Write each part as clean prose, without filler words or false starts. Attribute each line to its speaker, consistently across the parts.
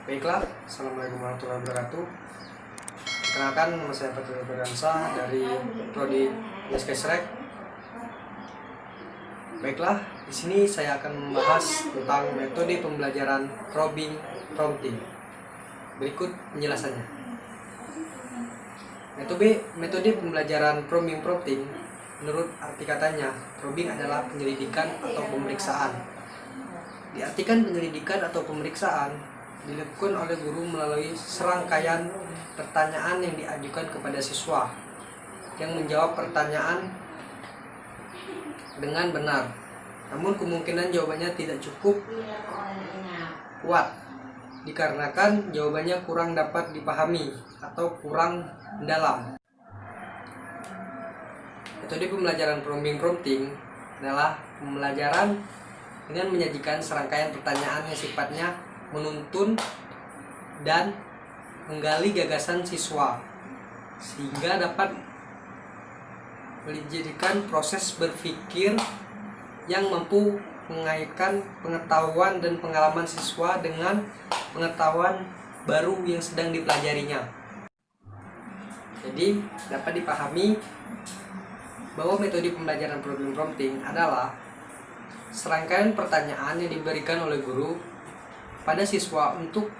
Speaker 1: Baiklah, Assalamualaikum warahmatullahi wabarakatuh. Perkenalkan, nama saya Fatul Berdansa dari Prodi Leskesrek. Baiklah, di sini saya akan membahas tentang metode pembelajaran probing prompting. Berikut penjelasannya. Metode pembelajaran probing prompting, menurut arti katanya, probing adalah penyelidikan atau pemeriksaan. Diartikan penyelidikan atau pemeriksaan dilakukan oleh guru melalui serangkaian pertanyaan yang diajukan kepada siswa yang menjawab pertanyaan dengan benar, namun kemungkinan jawabannya tidak cukup kuat dikarenakan jawabannya kurang dapat dipahami atau kurang mendalam. Metode pembelajaran probing prompting adalah pembelajaran dengan menyajikan serangkaian pertanyaan yang sifatnya menuntun dan menggali gagasan siswa sehingga dapat menjadikan proses berpikir yang mampu mengaitkan pengetahuan dan pengalaman siswa dengan pengetahuan baru yang sedang dipelajarinya. Jadi dapat dipahami bahwa metode pembelajaran probing prompting adalah serangkaian pertanyaan yang diberikan oleh guru pada siswa untuk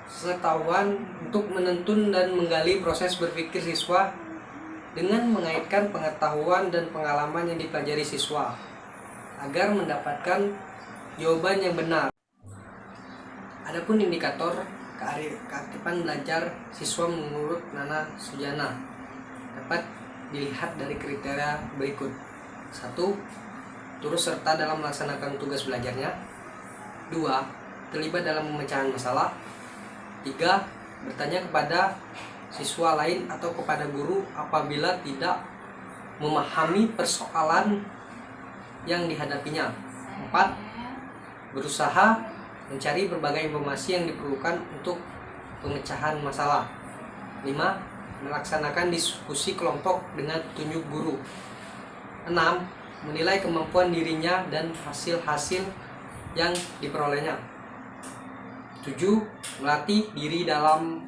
Speaker 1: pengetahuan, untuk menuntun dan menggali proses berpikir siswa dengan mengaitkan pengetahuan dan pengalaman yang dipelajari siswa agar mendapatkan jawaban yang benar. Adapun indikator keaktifan belajar siswa menurut Nana Sujana dapat dilihat dari kriteria berikut. 1. Turut serta dalam melaksanakan tugas belajarnya. 2. Terlibat dalam pemecahan masalah. 3. Bertanya kepada siswa lain atau kepada guru apabila tidak memahami persoalan yang dihadapinya. 4. Berusaha mencari berbagai informasi yang diperlukan untuk pemecahan masalah. 5. Melaksanakan diskusi kelompok dengan petunjuk guru. 6. Menilai kemampuan dirinya dan hasil-hasil yang diperolehnya. 7. Melatih diri dalam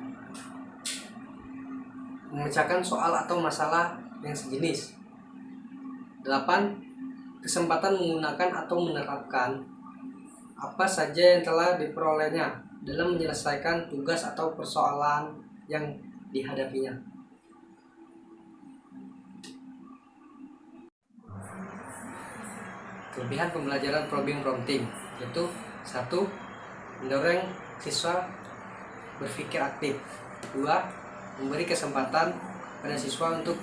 Speaker 1: memecahkan soal atau masalah yang sejenis. 8. Kesempatan menggunakan atau menerapkan apa saja yang telah diperolehnya dalam menyelesaikan tugas atau persoalan yang dihadapinya. Kelebihan pembelajaran probing prompting yaitu 1. Mendorong siswa berpikir aktif. 2. Memberi kesempatan pada siswa untuk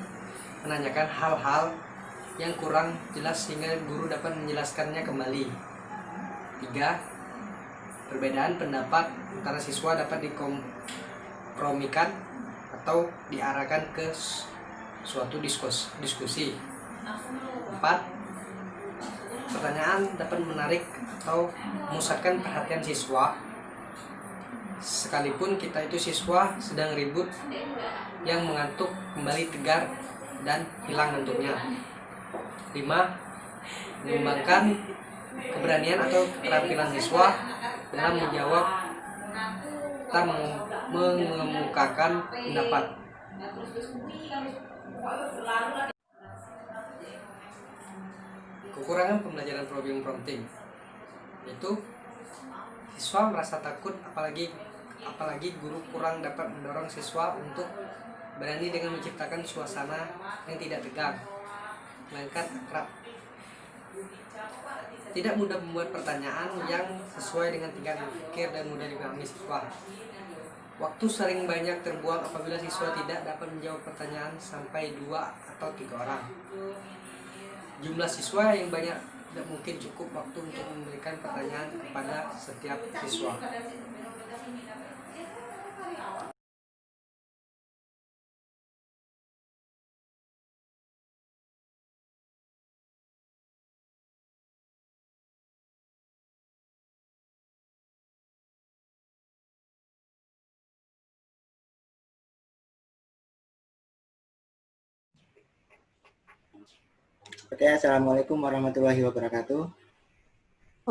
Speaker 1: menanyakan hal-hal yang kurang jelas sehingga guru dapat menjelaskannya kembali. 3. Perbedaan pendapat antara siswa dapat dikompromikan atau diarahkan ke suatu diskusi. 4. Pertanyaan dapat menarik atau memusatkan perhatian siswa sekalipun kita itu siswa sedang ribut yang mengantuk kembali tegar dan hilang ngantuknya. 5. Mengembangkan keberanian atau keterampilan siswa dalam menjawab atau mengemukakan pendapat. Kekurangan pembelajaran probing prompting yaitu siswa merasa takut, apalagi guru kurang dapat mendorong siswa untuk berani dengan menciptakan suasana yang tidak tegang, melainkan akrab. Tidak mudah membuat pertanyaan yang sesuai dengan tingkat berpikir dan mudah dipahami siswa. Waktu sering banyak terbuang apabila siswa tidak dapat menjawab pertanyaan sampai 2 atau 3 orang. Jumlah siswa yang banyak tidak mungkin cukup waktu untuk memberikan pertanyaan kepada setiap siswa.
Speaker 2: Oke, assalamualaikum warahmatullahi wabarakatuh.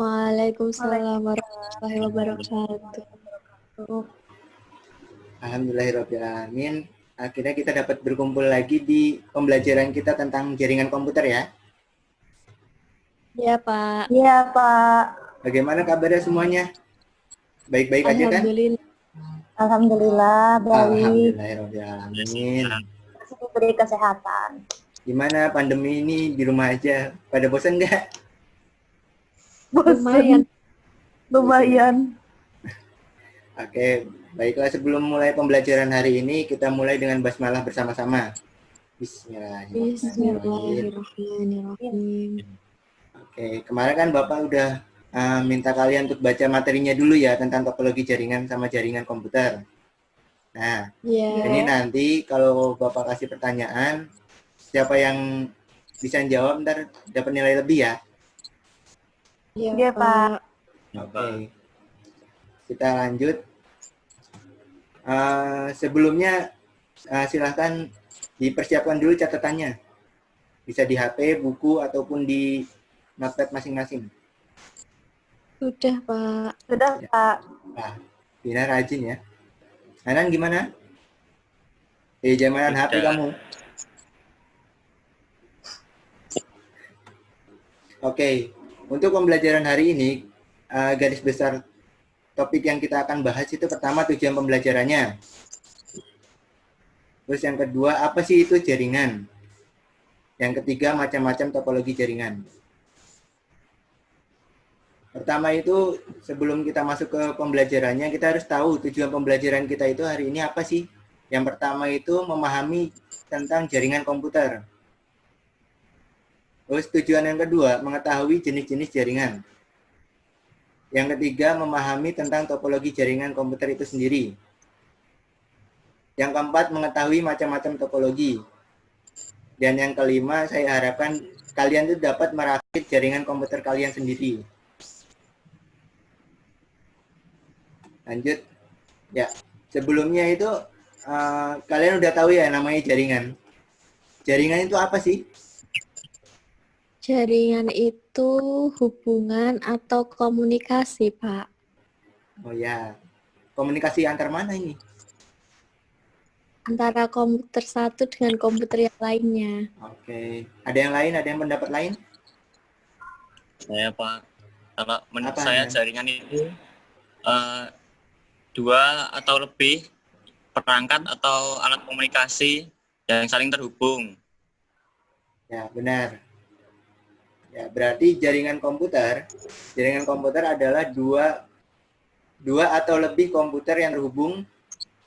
Speaker 3: Waalaikumsalam warahmatullahi wabarakatuh.
Speaker 2: Alhamdulillahirrahmanirrahim. Akhirnya kita dapat berkumpul lagi di pembelajaran kita tentang jaringan komputer ya.
Speaker 3: Iya, Pak.
Speaker 4: Iya, Pak.
Speaker 2: Bagaimana kabarnya semuanya? Baik-baik aja kan?
Speaker 3: Alhamdulillah.
Speaker 4: Alhamdulillah, baik.
Speaker 2: Alhamdulillahirrahmanirrahim.
Speaker 4: Masih diberi kesehatan.
Speaker 2: Gimana pandemi ini di rumah aja? Pada bosan nggak?
Speaker 3: Lumayan.
Speaker 4: Lumayan.
Speaker 2: Oke, baiklah sebelum mulai pembelajaran hari ini, kita mulai dengan basmalah bersama-sama. Bismillahirrahmanirrahim.
Speaker 3: Bismillahirrahmanirrahim.
Speaker 2: Oke, kemarin kan Bapak udah minta kalian untuk baca materinya dulu ya tentang topologi jaringan sama jaringan komputer. Nah,
Speaker 3: Iya.
Speaker 2: ini nanti kalau Bapak kasih pertanyaan, siapa yang bisa jawab ntar dapat nilai lebih ya.
Speaker 4: Iya, Pak.
Speaker 2: Oke, kita lanjut. Sebelumnya silahkan dipersiapkan dulu catatannya. Bisa di HP, buku, ataupun di notepad masing-masing.
Speaker 3: Sudah, Pak.
Speaker 4: Sudah,
Speaker 2: Ya.
Speaker 4: Pak.
Speaker 2: Nah, Bina rajin ya. Hanan gimana? Di zamanan HP kamu? Oke, untuk pembelajaran hari ini, garis besar topik yang kita akan bahas itu pertama tujuan pembelajarannya. Terus yang kedua, apa sih itu jaringan? Yang ketiga, macam-macam topologi jaringan. Pertama itu, sebelum kita masuk ke pembelajarannya, kita harus tahu tujuan pembelajaran kita itu hari ini apa sih? Yang pertama itu memahami tentang jaringan komputer. Terus tujuan yang kedua, mengetahui jenis-jenis jaringan. Yang ketiga, memahami tentang topologi jaringan komputer itu sendiri. Yang keempat, mengetahui macam-macam topologi. Dan yang kelima, saya harapkan kalian tuh dapat merakit jaringan komputer kalian sendiri. Lanjut. Ya, sebelumnya itu kalian udah tahu ya namanya jaringan. Jaringan itu apa sih?
Speaker 3: Jaringan itu hubungan atau komunikasi, Pak.
Speaker 2: Oh ya, komunikasi antar mana ini?
Speaker 3: Antara komputer satu dengan komputer yang lainnya.
Speaker 2: Oke. Ada yang lain? Ada yang pendapat lain?
Speaker 5: Saya Pak, kalau menurut
Speaker 2: Apa,
Speaker 5: saya
Speaker 2: Nan?
Speaker 5: jaringan itu dua atau lebih perangkat atau alat komunikasi yang saling terhubung.
Speaker 2: Ya, benar. Ya, berarti jaringan komputer adalah dua atau lebih komputer yang terhubung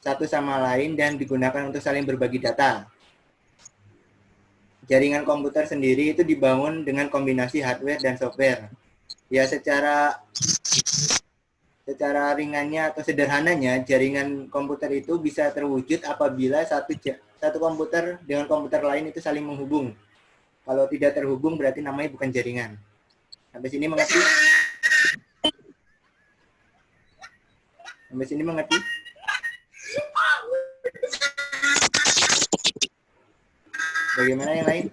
Speaker 2: satu sama lain dan digunakan untuk saling berbagi data. Jaringan komputer sendiri itu dibangun dengan kombinasi hardware dan software. Ya, secara ringannya atau sederhananya, jaringan komputer itu bisa terwujud apabila satu komputer dengan komputer lain itu saling menghubung. Kalau tidak terhubung berarti namanya bukan jaringan. Sampai sini mengerti? Sampai sini mengerti? Bagaimana yang lain?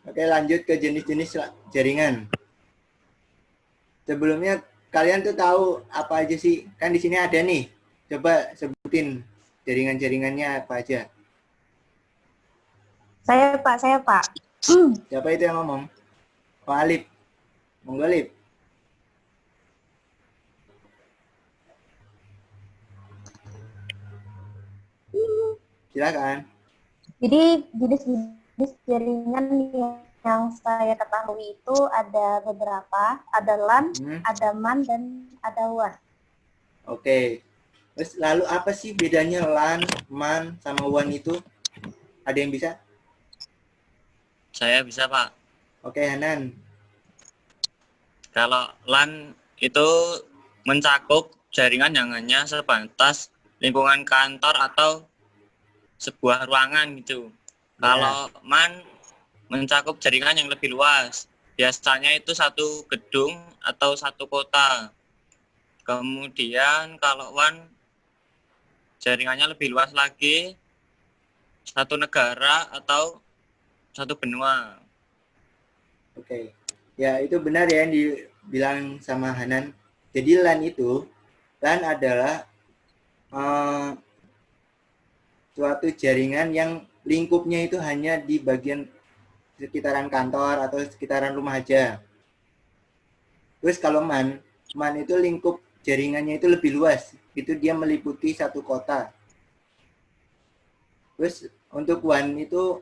Speaker 2: Oke, lanjut ke jenis-jenis jaringan. Sebelumnya kalian tuh tahu apa aja sih? Kan di sini ada nih. Coba sebutin jaringan-jaringannya apa aja.
Speaker 4: Saya, Pak.
Speaker 2: Siapa itu yang ngomong? Oh, Alip. Monggo, Alip. Silakan.
Speaker 4: Jadi jenis-jenis jaringan yang saya ketahui itu ada beberapa, ada LAN, ada MAN, dan ada WAN.
Speaker 2: Oke. Terus lalu apa sih bedanya LAN, MAN, sama WAN itu? Ada yang bisa?
Speaker 5: Saya bisa Pak.
Speaker 2: Oke, Hanan.
Speaker 5: Kalau LAN itu mencakup jaringan yang hanya sebatas lingkungan kantor atau sebuah ruangan gitu.
Speaker 2: Ya.
Speaker 5: Kalau MAN mencakup jaringan yang lebih luas. Biasanya itu satu gedung atau satu kota. Kemudian kalau WAN jaringannya lebih luas lagi, satu negara atau satu benua.
Speaker 2: Oke. Ya, itu benar ya yang dibilang sama Hanan. Jadi LAN adalah suatu jaringan yang lingkupnya itu hanya di bagian sekitaran kantor atau sekitaran rumah aja. Terus kalau MAN itu lingkup jaringannya itu lebih luas. Itu dia meliputi satu kota. Terus untuk WAN itu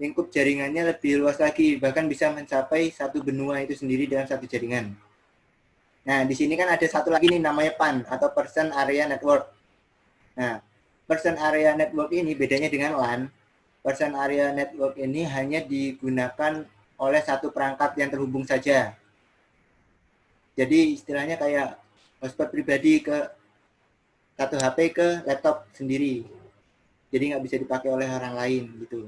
Speaker 2: lingkup jaringannya lebih luas lagi, bahkan bisa mencapai satu benua itu sendiri dalam satu jaringan. Nah, di sini kan ada satu lagi nih namanya PAN atau Person Area Network. Nah, Person Area Network ini bedanya dengan LAN. Person Area Network ini hanya digunakan oleh satu perangkat yang terhubung saja. Jadi istilahnya kayak hotspot pribadi ke satu HP ke laptop sendiri. Jadi nggak bisa dipakai oleh orang lain gitu.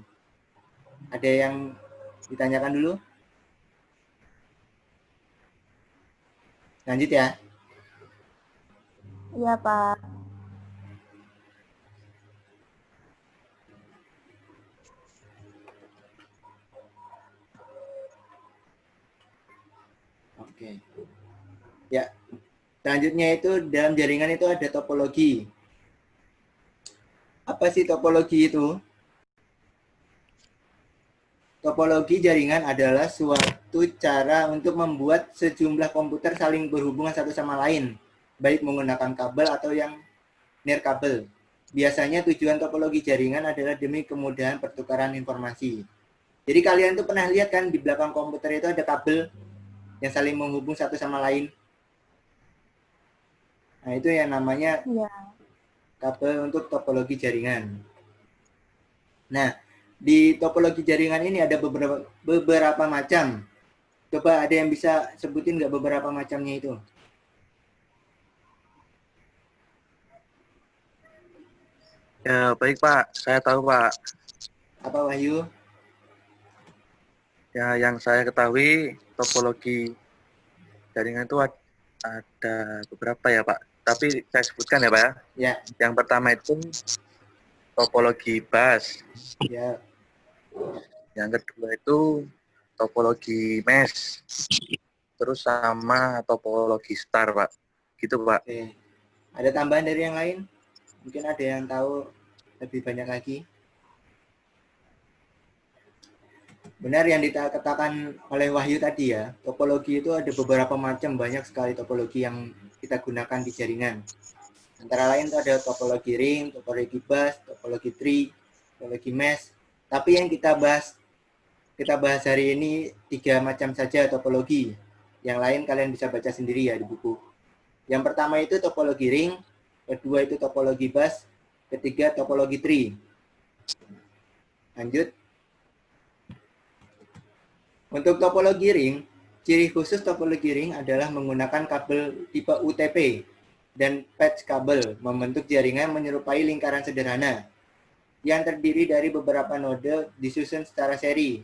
Speaker 2: Ada yang ditanyakan dulu? Lanjut ya.
Speaker 4: Iya, Pak.
Speaker 2: Oke. Ya. Selanjutnya itu dalam jaringan itu ada topologi. Apa sih topologi itu? Topologi jaringan adalah suatu cara untuk membuat sejumlah komputer saling berhubungan satu sama lain, baik menggunakan kabel atau yang nirkabel. Biasanya tujuan topologi jaringan adalah demi kemudahan pertukaran informasi. Jadi kalian tuh pernah lihat kan di belakang komputer itu ada kabel yang saling menghubung satu sama lain. Nah, itu yang namanya kabel untuk topologi jaringan. Nah, di topologi jaringan ini ada beberapa macam. Coba ada yang bisa sebutin nggak beberapa macamnya itu?
Speaker 6: Ya, baik Pak. Saya tahu Pak.
Speaker 2: Apa Wahyu?
Speaker 6: Ya, yang saya ketahui topologi jaringan itu ada beberapa ya Pak. Tapi saya sebutkan ya Pak ya.
Speaker 2: Ya.
Speaker 6: Yang pertama itu topologi bus.
Speaker 2: Ya.
Speaker 6: Yang kedua itu topologi mesh. Terus sama topologi star Pak. Gitu Pak.
Speaker 2: Oke. Ada tambahan dari yang lain? Mungkin ada yang tahu lebih banyak lagi. Benar yang dikatakan oleh Wahyu tadi ya, topologi itu ada beberapa macam, banyak sekali topologi yang kita gunakan di jaringan. Antara lain itu ada topologi ring, topologi bus, topologi tree, topologi mesh. Tapi yang kita bahas hari ini 3 macam saja topologi. Yang lain kalian bisa baca sendiri ya di buku. Yang pertama itu topologi ring, kedua itu topologi bus, ketiga topologi tree. Lanjut. Untuk topologi ring, ciri khusus topologi ring adalah menggunakan kabel tipe UTP dan patch kabel membentuk jaringan menyerupai lingkaran sederhana yang terdiri dari beberapa node disusun secara seri.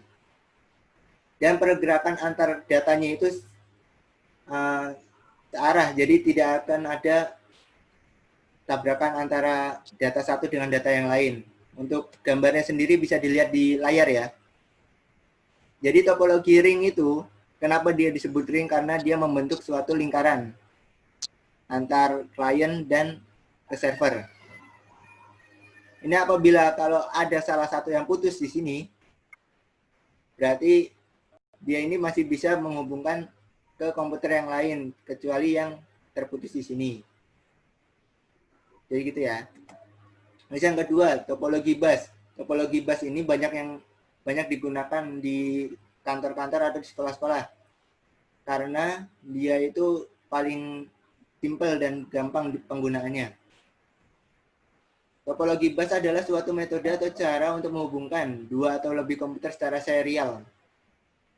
Speaker 2: Dan pergerakan antar datanya itu searah, jadi tidak akan ada tabrakan antara data satu dengan data yang lain. Untuk gambarnya sendiri bisa dilihat di layar ya. Jadi topologi ring itu, kenapa dia disebut ring? Karena dia membentuk suatu lingkaran antar klien dan ke server. Ini apabila kalau ada salah satu yang putus di sini, berarti dia ini masih bisa menghubungkan ke komputer yang lain, kecuali yang terputus di sini. Jadi gitu ya. Terus yang kedua, topologi bus. Topologi bus ini banyak digunakan di kantor-kantor atau di sekolah-sekolah. Karena dia itu paling simpel dan gampang penggunaannya. Topologi bus adalah suatu metode atau cara untuk menghubungkan 2 atau lebih komputer secara serial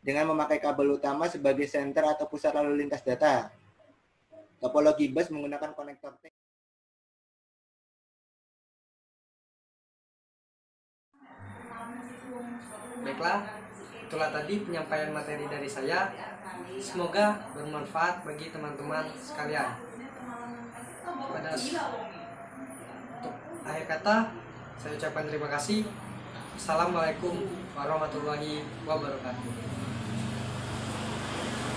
Speaker 2: dengan memakai kabel utama sebagai senter atau pusat lalu lintas data. Topologi bus menggunakan konektor T.
Speaker 1: Baiklah, itulah tadi penyampaian materi dari saya. Semoga bermanfaat bagi teman-teman sekalian. Untuk akhir kata, saya ucapkan terima kasih. Assalamualaikum warahmatullahi wabarakatuh.